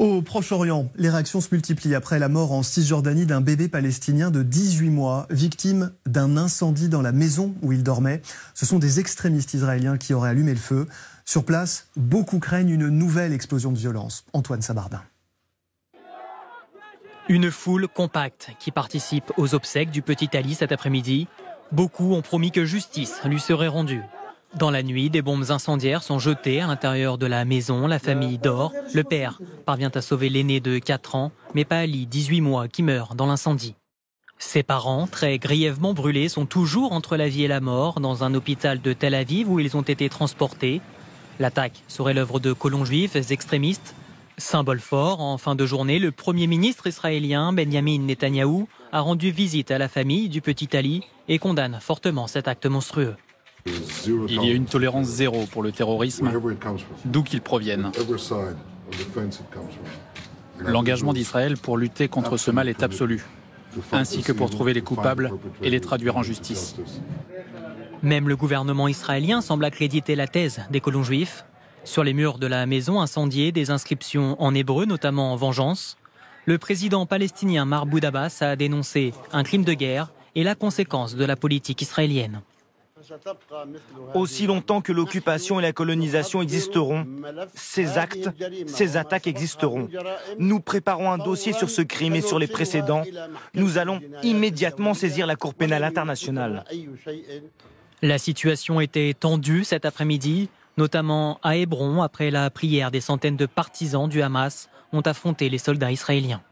Au Proche-Orient, les réactions se multiplient après la mort en Cisjordanie d'un bébé palestinien de 18 mois, victime d'un incendie dans la maison où il dormait. Ce sont des extrémistes israéliens qui auraient allumé le feu. Sur place, beaucoup craignent une nouvelle explosion de violence. Antoine Sabardin. Une foule compacte qui participe aux obsèques du petit Ali cet après-midi. Beaucoup ont promis que justice lui serait rendue. Dans la nuit, des bombes incendiaires sont jetées à l'intérieur de la maison. La famille dort. Le père parvient à sauver l'aîné de 4 ans, mais pas Ali, 18 mois, qui meurt dans l'incendie. Ses parents, très grièvement brûlés, sont toujours entre la vie et la mort dans un hôpital de Tel Aviv où ils ont été transportés. L'attaque serait l'œuvre de colons juifs extrémistes. Symbole fort, en fin de journée, le Premier ministre israélien Benjamin Netanyahou a rendu visite à la famille du petit Ali et condamne fortement cet acte monstrueux. Il y a une tolérance zéro pour le terrorisme, d'où qu'il provienne. L'engagement d'Israël pour lutter contre ce mal est absolu, ainsi que pour trouver les coupables et les traduire en justice. Même le gouvernement israélien semble accréditer la thèse des colons juifs. Sur les murs de la maison incendiée, des inscriptions en hébreu, notamment en vengeance. Le président palestinien Mahmoud Abbas a dénoncé un crime de guerre et la conséquence de la politique israélienne. Aussi longtemps que l'occupation et la colonisation existeront, ces actes, ces attaques existeront. Nous préparons un dossier sur ce crime et sur les précédents. Nous allons immédiatement saisir la Cour pénale internationale. La situation était tendue cet après-midi, notamment à Hébron, après la prière. Des centaines de partisans du Hamas ont affronté les soldats israéliens.